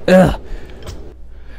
Ugh.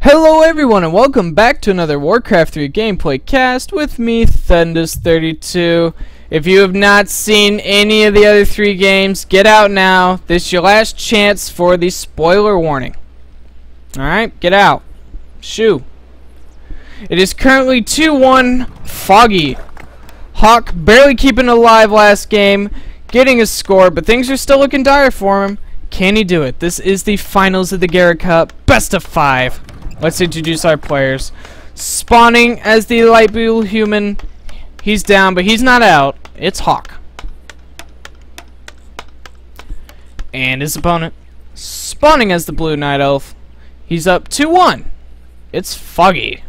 Hello everyone and welcome back to another Warcraft 3 gameplay cast with me, Thundus32. If you have not seen any of the other 3 games, get out now. This is your last chance for the spoiler warning. Alright, get out. Shoo. It is currently 2-1 Foggy. Hawk barely keeping alive last game, getting a score, but things are still looking dire for him. Can he do it? This is the finals of the Gera Cup, best of 5. Let's introduce our players. Spawning as the light blue human. He's down, but he's not out. It's Hawk. And his opponent, spawning as the blue night elf. He's up 2-1. It's Foggy.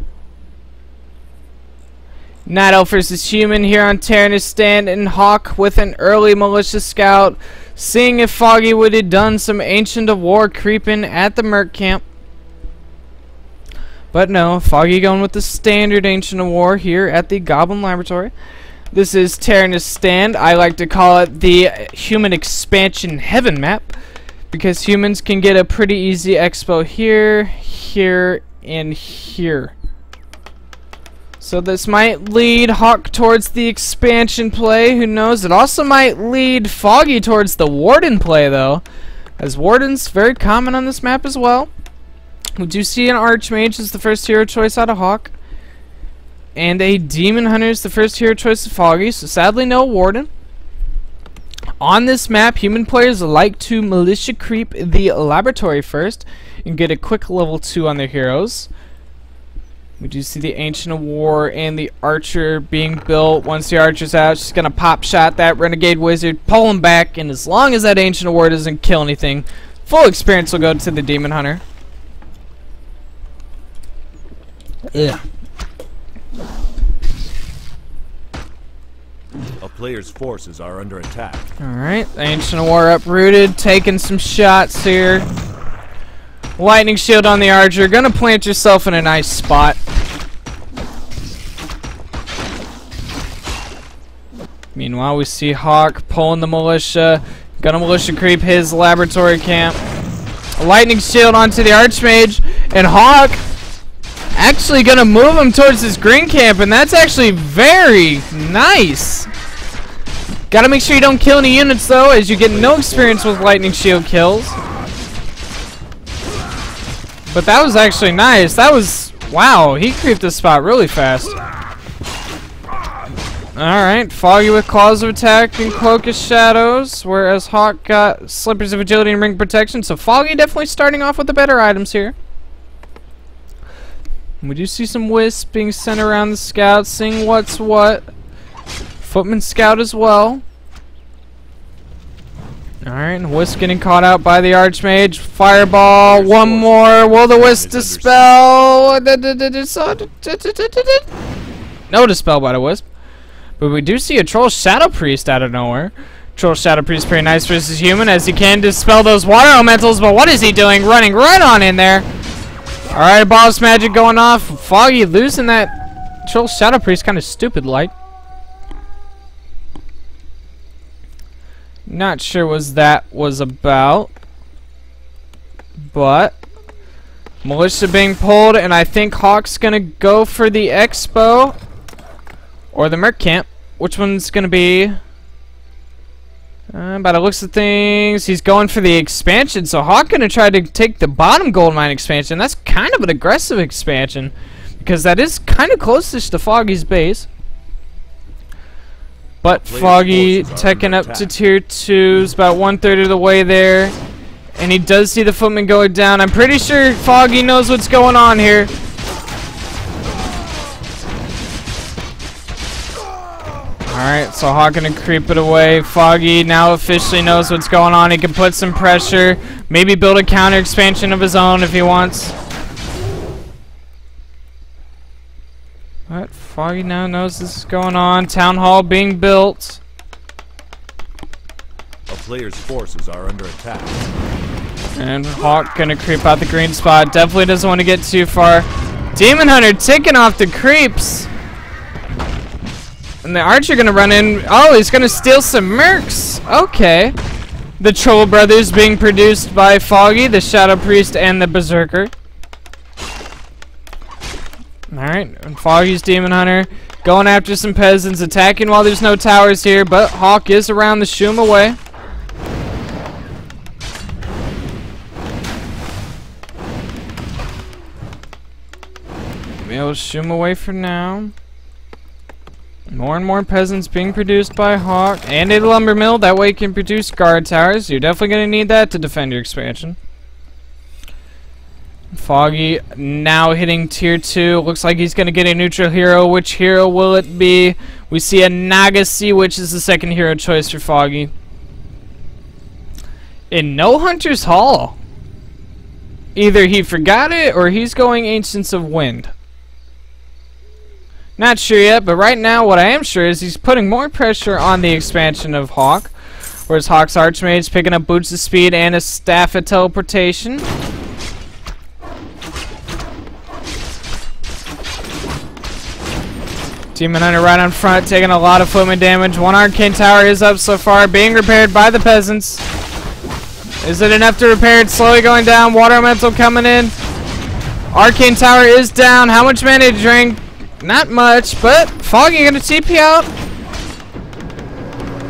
Night elf versus human here on Terranus stand, and Hawk with an early militia scout, seeing if Foggy would have done some Ancient of War creeping at the Merc camp. But no, Foggy going with the standard Ancient of War here at the Goblin Laboratory. This is Terranus stand. I like to call it the Human Expansion Heaven map, because humans can get a pretty easy expo here, here, and here. So this might lead Hawk towards the expansion play, who knows. It also might lead Foggy towards the Warden play though, as Warden's very common on this map as well. We do see an Archmage as the first hero choice out of Hawk, and a Demon Hunter is the first hero choice of Foggy, so sadly no Warden. On this map, human players like to militia creep the laboratory first and get a quick level 2 on their heroes. We do see the Ancient of War and the Archer being built. Once the Archer's out, she's gonna pop shot that Renegade Wizard, pull him back, and as long as that Ancient of War doesn't kill anything, full experience will go to the Demon Hunter. Yeah. A player's forces are under attack. Alright, Ancient of War uprooted, taking some shots here. Lightning shield on the Archer, gonna plant yourself in a nice spot. Meanwhile, we see Hawk pulling the militia, gonna militia creep his laboratory camp. A lightning shield onto the Archmage, and Hawk actually gonna move him towards his green camp, and that's actually very nice. Gotta make sure you don't kill any units though, as you get no experience with lightning shield kills. But that was actually nice. That was, wow, he creeped this spot really fast. Alright, Foggy with Claws of Attack and Cloak of Shadows, whereas Hawk got Slippers of Agility and Ring Protection, so Foggy definitely starting off with the better items here. We do see some wisps being sent around the scout, seeing what's what. Footman scout as well. Alright, Wisp getting caught out by the Archmage. Fireball, one more. Will the Wisp dispel? No dispel by the Wisp. But we do see a Troll Shadow Priest out of nowhere. Troll Shadow Priest pretty nice versus human, as he can dispel those water elementals, but what is he doing? Running right on in there. Alright, boss magic going off. Foggy losing that Troll Shadow Priest, kind of stupid like. Not sure what that was about, but militia being pulled, and I think Hawk's gonna go for the expo or the Merc camp. Which one's gonna be? By the looks of things, he's going for the expansion. So Hawk gonna try to take the bottom gold mine expansion. That's kind of an aggressive expansion, because that is kind of closest to Foggy's base. But Foggy taking up to tier 2s, about 1/3 of the way there. And he does see the footman going down. I'm pretty sure Foggy knows what's going on here. Alright, so Hawk gonna creep it away. Foggy now officially knows what's going on. He can put some pressure. Maybe build a counter expansion of his own if he wants. But Foggy now knows this is going on. Town Hall being built. A player's forces are under attack. And Hawk gonna creep out the green spot. Definitely doesn't want to get too far. Demon Hunter ticking off the creeps. And the Archer gonna run in. Oh, he's gonna steal some mercs. Okay. The Troll Brothers being produced by Foggy, the Shadow Priest, and the Berserker. Alright, and Foggy's Demon Hunter going after some peasants, attacking while there's no towers here, but Hawk is around the Shuma way. We'll Shuma away for now. More and more peasants being produced by Hawk, and a lumber mill. That way you can produce guard towers. You're definitely going to need that to defend your expansion. Foggy now hitting tier 2. Looks like he's going to get a neutral hero. Which hero will it be? We see a Naga Sea Witch is the second hero choice for Foggy. In no Hunter's Hall. Either he forgot it or he's going Ancients of Wind. Not sure yet, but right now what I am sure is he's putting more pressure on the expansion of Hawk. Whereas Hawk's Archmage picking up boots of speed and a staff of teleportation. Demon Hunter right on front, taking a lot of footman damage. One Arcane Tower is up so far, being repaired by the peasants. Is it enough to repair it? Slowly going down. Water Elemental coming in. Arcane Tower is down. How much mana to drink? Not much, but Foggy gonna TP out.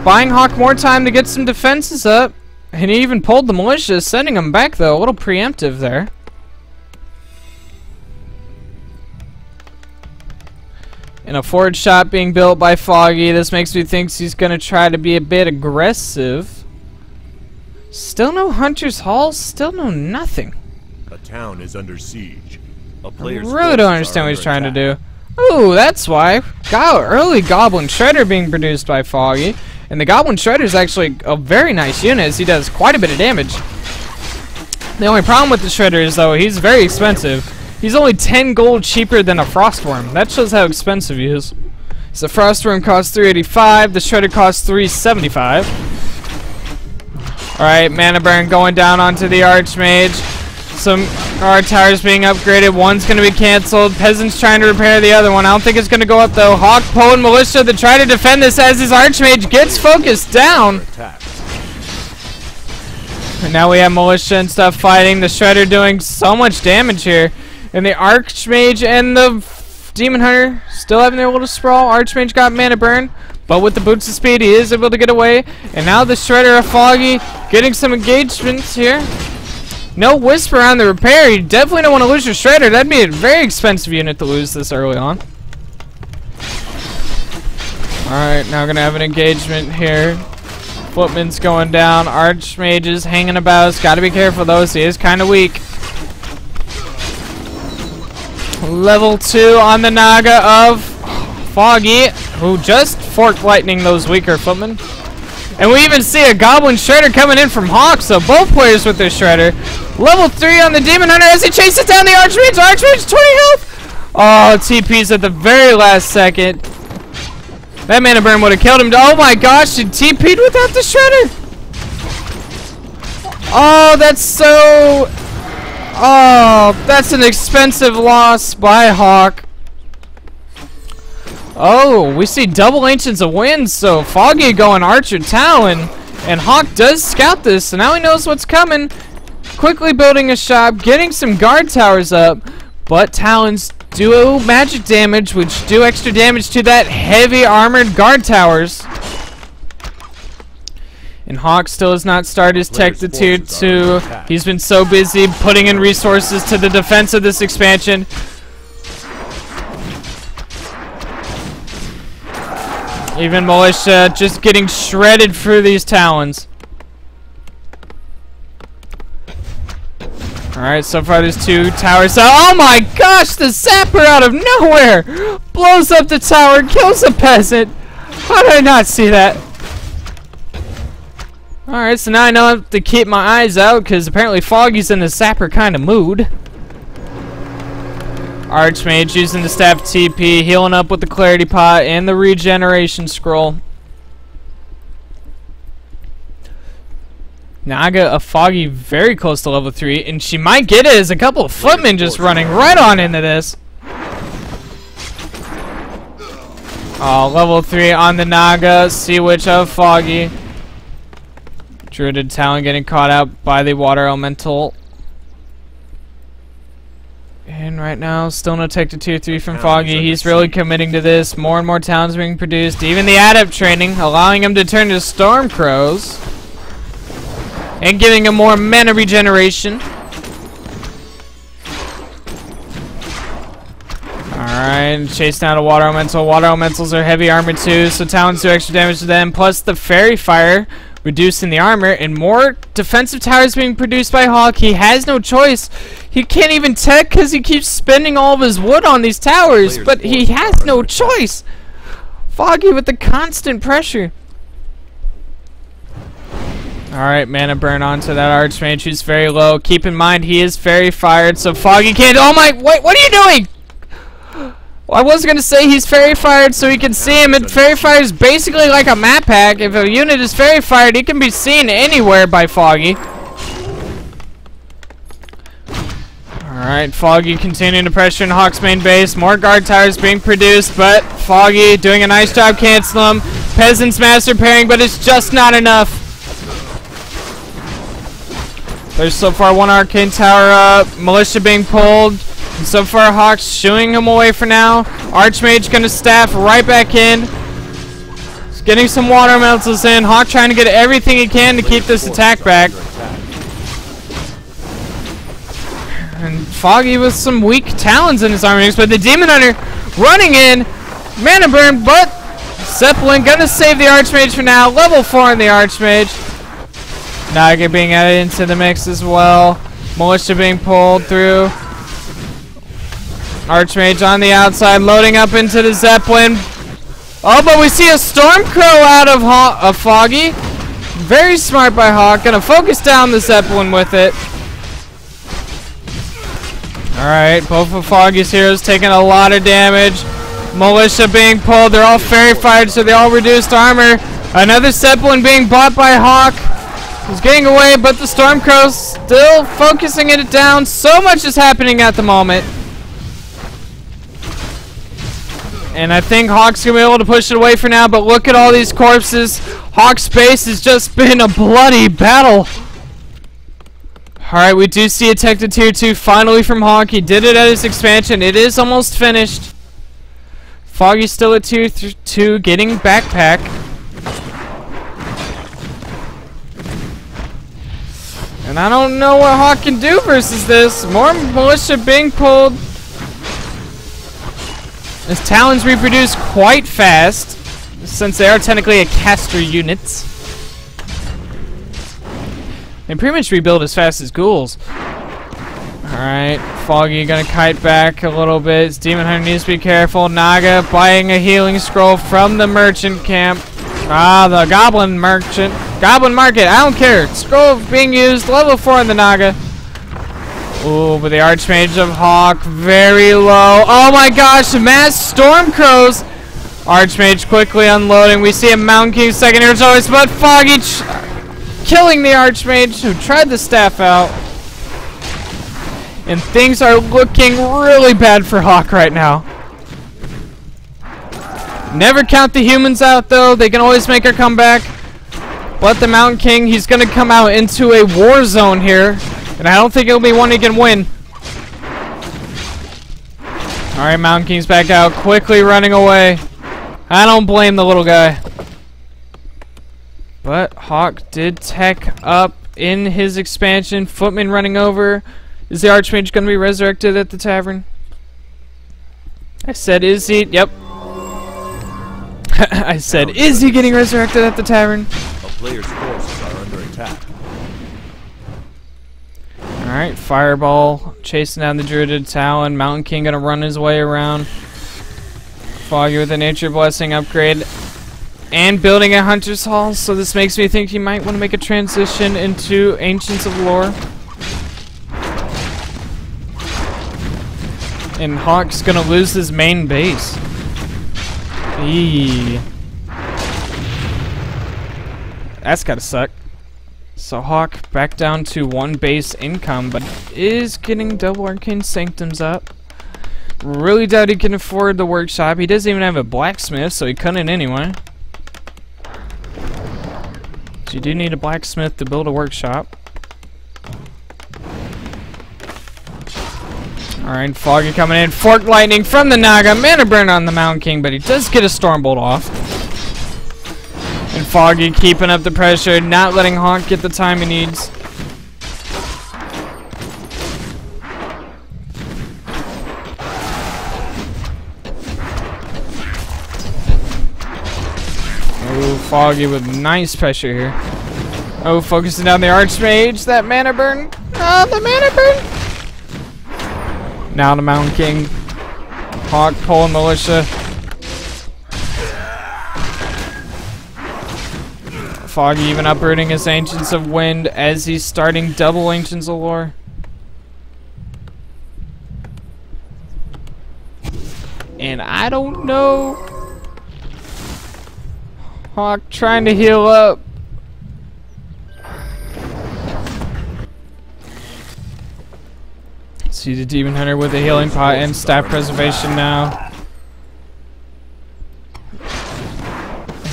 Buying Hawk more time to get some defenses up. And he even pulled the militia, sending them back though. A little preemptive there. And a forward shot being built by Foggy. This makes me think he's gonna try to be a bit aggressive. Still no Hunter's Hall, still no nothing. A town is under siege. A I player's really don't understand what he's trying to do. Ooh, that's why. Early Goblin Shredder being produced by Foggy. And the Goblin Shredder is actually a very nice unit as he does quite a bit of damage. The only problem with the Shredder is, though, he's very expensive. He's only 10 gold cheaper than a Frostworm. That shows how expensive he is. So the Frostworm costs 385, the Shredder costs 375. Alright, Mana Burn going down onto the Archmage. Some guard towers being upgraded. One's going to be canceled. Peasants trying to repair the other one. I don't think it's going to go up, though. Hawk pulling militia to try to defend this as his Archmage gets focused down. And now we have militia and stuff fighting. The Shredder doing so much damage here. And the Archmage and the Demon Hunter still having their little sprawl. Archmage got Mana Burn. But with the boots of speed, he is able to get away. And now the Shredder of Foggy getting some engagements here. No Whisper on the repair. You definitely don't want to lose your Shredder. That'd be a very expensive unit to lose this early on. Alright, now we're going to have an engagement here. Footman's going down. Archmage is hanging about. Got to be careful, though. He is kind of weak. Level 2 on the Naga of Foggy, who just fork lightning those weaker footmen. And we even see a Goblin Shredder coming in from Hawk, so both players with their Shredder. Level 3 on the Demon Hunter as he chases down the Archmage. Archmage 20 health. Oh, TP's at the very last second. That Mana Burn would have killed him. Oh my gosh, he TP'd without the Shredder. Oh, that's so... Oh, that's an expensive loss by Hawk. Oh, we see double Ancients of Wind, so Foggy going Archer Talon, and Hawk does scout this, so now he knows what's coming. Quickly building a shop, getting some guard towers up, but Talons do magic damage, which do extra damage to that heavy armored guard towers. And Hawk still has not started his tech to tier 2. He's been so busy putting in resources to the defense of this expansion. Even militia just getting shredded through these Talons. Alright, so far there's 2 towers. Oh my gosh, the Zapper out of nowhere blows up the tower, kills a peasant. How did I not see that? Alright, so now I know I have to keep my eyes out because apparently Foggy's in a Zapper kind of mood. Archmage using the staff TP, healing up with the Clarity Pot and the Regeneration Scroll. Naga of Foggy very close to level 3, and she might get it as a couple of footmen just running right on into this. Oh, level 3 on the Naga, Sea Witch of Foggy. Druided Talon getting caught out by the water elemental. And right now, still no tech to tier 3 from Foggy. He's really committing to this. More and more talents being produced. Even the adept training, allowing him to turn to Storm Crows. And giving him more mana regeneration. Alright, chase down a water elemental. Water elementals are heavy armor too, so talents do extra damage to them. Plus the fairy fire, reducing the armor, and more defensive towers being produced by Hawk. He has no choice. He can't even tech because he keeps spending all of his wood on these towers, but he has no choice. Foggy with the constant pressure. Alright, mana burn onto that Archmage who's very low. Keep in mind he is fairy fired, so Foggy can't. Oh my, wait, what are you doing? Well, I was gonna say he's fairy fired so he can see him, and fairy fire is basically like a map hack. If a unit is fairy fired, he can be seen anywhere by Foggy. Alright, Foggy continuing to pressure in Hawk's main base. More guard towers being produced, but Foggy doing a nice job canceling them. Peasant's master pairing, but it's just not enough. There's so far one arcane tower up, militia being pulled. And so far Hawk's shooing him away for now. Archmage gonna staff right back in. He's getting some water elementals in. Hawk trying to get everything he can to keep this attack back. And Foggy with some weak talons in his army mix, but the Demon Hunter running in. Mana burn, but Zeppelin gonna save the Archmage for now. Level 4 in the Archmage. Naga being added into the mix as well. Militia being pulled through. Archmage on the outside, loading up into the Zeppelin. Oh, but we see a Storm Crow out of Foggy. Very smart by Hawk. Gonna focus down the Zeppelin with it. Alright, both of Foggy's heroes taking a lot of damage. Militia being pulled. They're all fairy fired, so they all reduced armor. Another Zeppelin being bought by Hawk. He's getting away, but the Storm Crow's still focusing it down. So much is happening at the moment. And I think Hawk's going to be able to push it away for now, but look at all these corpses. Hawk's base has just been a bloody battle. Alright, we do see a tech to tier 2 finally from Hawk. He did it at his expansion. It is almost finished. Foggy's still at tier 2, getting backpack. And I don't know what Hawk can do versus this. More militia being pulled. His talons reproduce quite fast, since they are technically a caster unit. They pretty much rebuild as fast as ghouls. Alright, Foggy gonna kite back a little bit. His Demon Hunter needs to be careful. Naga buying a healing scroll from the merchant camp. Ah, the Goblin Merchant. Goblin Market, I don't care. Scroll being used, level 4 in the Naga. Ooh, but the Archmage of Hawk, very low. Oh my gosh, mass Storm Crows. Archmage quickly unloading. We see a Mountain King second hero choice, but Foggy killing the Archmage who tried the staff out. And things are looking really bad for Hawk right now. Never count the humans out though. They can always make a comeback. But the Mountain King, he's going to come out into a war zone here. And I don't think it'll be one he can win. Alright, Mountain King's back out, quickly running away. I don't blame the little guy. But Hawk did tech up in his expansion. Footman running over. Is the Archmage going to be resurrected at the tavern? I said, is he? Yep. I said, is he getting resurrected at the tavern? A player's forces are under attack. Alright, Fireball chasing down the Druided Talon. Mountain King gonna run his way around. Foggy with a Nature Blessing upgrade. And building a Hunter's Hall, so this makes me think he might want to make a transition into Ancients of Lore. And Hawk's gonna lose his main base. Eee. That's gotta suck. So Hawk back down to 1 base income, but is getting double Arcane Sanctums up. Really doubt he can afford the workshop. He doesn't even have a blacksmith, so he couldn't anyway. So you do need a blacksmith to build a workshop. Alright, Foggy coming in. Fork lightning from the Naga. Mana burn on the Mountain King, but he does get a Stormbolt off. And Foggy keeping up the pressure, not letting Hawk get the time he needs. Oh, Foggy with nice pressure here. Oh, focusing down the Archmage. That mana burn. Oh, the mana burn. Now the Mountain King. Hawk pulling Militia. Foggy even uprooting his Ancients of Wind as he's starting double Ancients of Lore. And I don't know. Hawk trying to heal up. See the Demon Hunter with the healing pot and staff preservation now.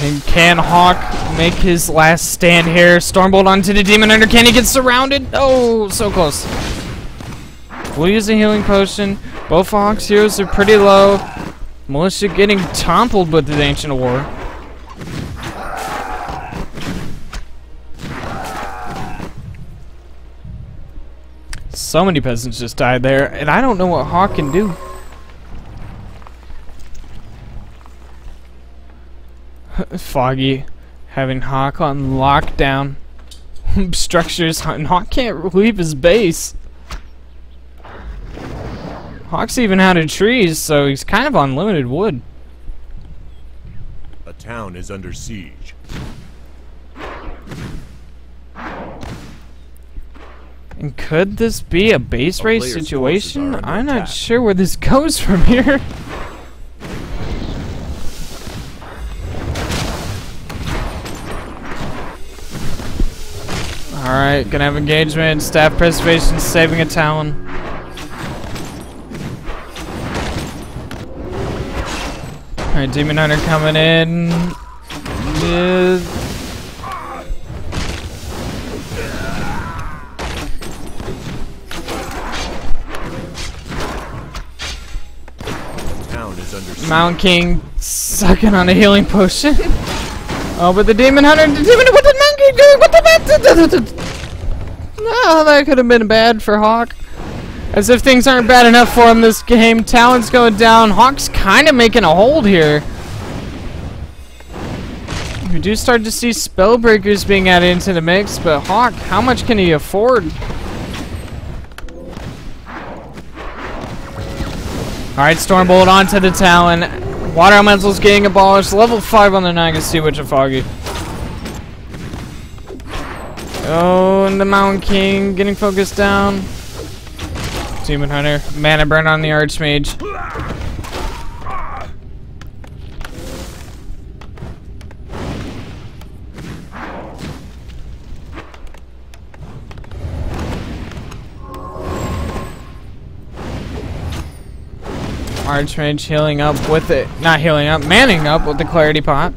And can Hawk make his last stand here? Stormbolt onto the Demon Hunter. Can he get surrounded? Oh, so close. We'll use a healing potion. Both Hawk's heroes are pretty low. Militia getting toppled with the Ancient of War. So many peasants just died there, and I don't know what Hawk can do. Foggy having Hawk on lockdown. Structures, and Hawk can't leave his base. Hawk's even out of trees, so he's kind of on limited wood. A town is under siege. And could this be a base race player's situation? forces are I'm under not attack. sure where this goes from here. Alright, gonna have engagement, staff preservation, saving a Talon. Alright, Demon Hunter coming in. Town is under siege. Mountain King sucking on a healing potion. Oh, but the Demon Hunter, what the Mountain King doing? What the Oh, that could have been bad for Hawk. As if things aren't bad enough for him this game. Talon's going down. Hawk's kind of making a hold here. We do start to see Spellbreakers being added into the mix, but Hawk, how much can he afford? Alright, Stormbolt onto the Talon. Water Elemental's getting abolished. Level 5 on the Naga Sea Witch of Foggy. Oh, and the Mountain King getting focused down. Demon Hunter. Mana burn on the Archmage. Archmage healing up with it. Not healing up, manning up with the Clarity Pot.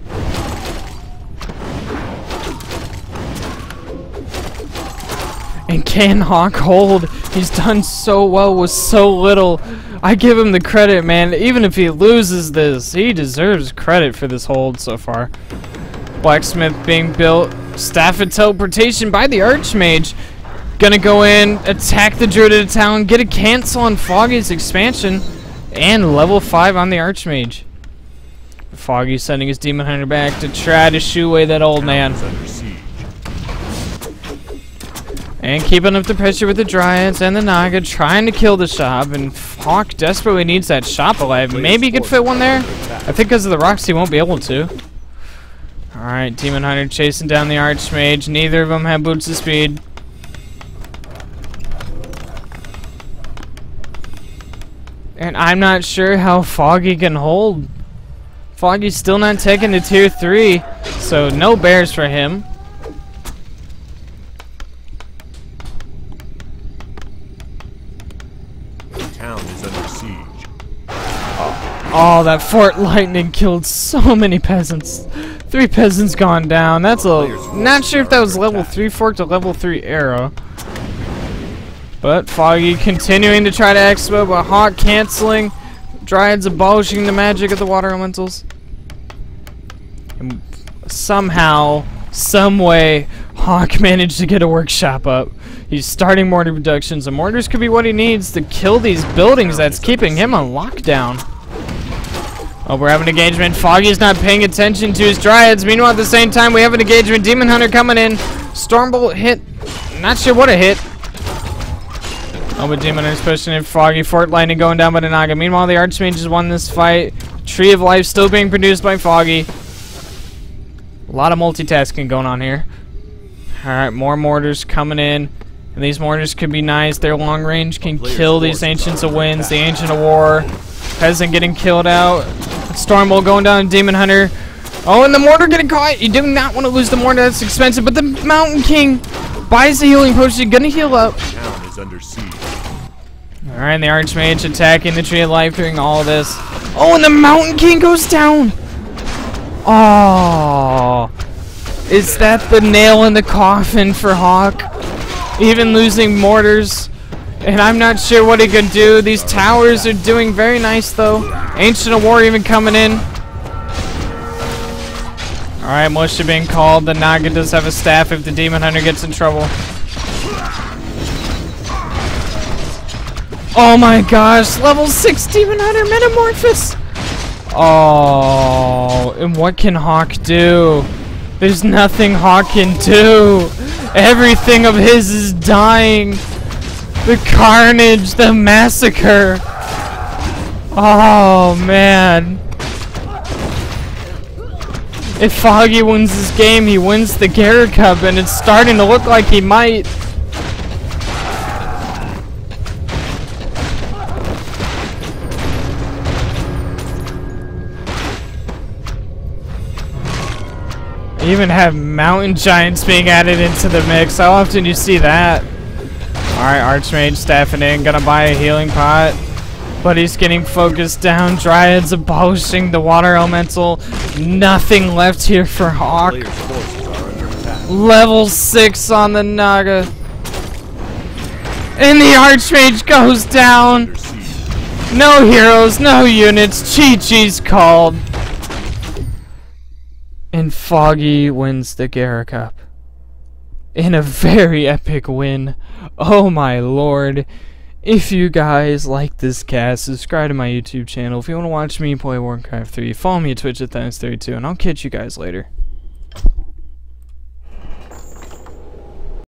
And can Hawk hold? He's done so well with so little. I give him the credit, man. Even if he loses this, he deserves credit for this hold so far. Blacksmith being built. Staff of Teleportation by the Archmage. Gonna go in, attack the Druid of the Town, get a cancel on Foggy's expansion, and level 5 on the Archmage. Foggy sending his Demon Hunter back to try to shoo away that old man. And keeping up the pressure with the Dryads and the Naga, trying to kill the shop, and Hawk desperately needs that shop alive. Maybe he could fit one there? I think because of the rocks he won't be able to. Alright, Demon Hunter chasing down the Archmage. Neither of them have boots of speed. And I'm not sure how Foggy can hold. Foggy's still not taking to tier 3, so no bears for him. Town is under siege. Oh, that Fort Lightning killed so many peasants. 3 peasants gone down. That's not sure if that was level 3 fork to level 3 arrow. But Foggy continuing to try to expo, but Hawk canceling. Dryads abolishing the magic of the water elementals. And somehow, some way, Hawk managed to get a workshop up. He's starting mortar productions, and mortars could be what he needs to kill these buildings that's keeping him on lockdown. Oh, we're having an engagement. Foggy's not paying attention to his Dryads. Meanwhile, at the same time, we have an engagement. Demon Hunter coming in. Stormbolt hit. Not sure what it hit. Oh, but Demon Hunter's pushing in. Foggy. Fort Lightning going down by the Naga. Meanwhile, the Archmage has won this fight. Tree of Life still being produced by Foggy. A lot of multitasking going on here. Alright, more mortars coming in. And these mortars could be nice. Their long range can kill these Ancients of Winds. The Ancient of War. Peasant getting killed out. Stormbolt going down. Demon Hunter. Oh, and the mortar getting caught. You do not want to lose the mortar. That's expensive. But the Mountain King buys the healing potion. Gonna heal up. Town is under siege. Alright, the Archmage attacking the Tree of Life during all this. Oh, and the Mountain King goes down. Oh. Is that the nail in the coffin for Hawk? Even losing mortars. And I'm not sure what he could do. These towers are doing very nice, though. Ancient of War even coming in. Alright, Musha being called. The Naga does have a staff if the Demon Hunter gets in trouble. Oh my gosh, level 6 Demon Hunter Metamorphosis! Oh, and what can Hawk do? There's nothing Hawk can do. Everything of his is dying. The carnage, the massacre. Oh man. If Foggy wins this game, he wins the Gera Cup, and it's starting to look like he might. Even have mountain giants being added into the mix. How often do you see that? Alright, Archmage staffing in, gonna buy a healing pot. But he's getting focused down. Dryads abolishing the water elemental. Nothing left here for Hawk. Level 6 on the Naga. And the Archmage goes down. No heroes, no units. Chi-Chi's called. And Foggy wins the Gera Cup. In a very epic win. Oh my lord. If you guys like this cast, subscribe to my YouTube channel. If you want to watch me play Warcraft 3, follow me at Twitch at Thanos32, and I'll catch you guys later.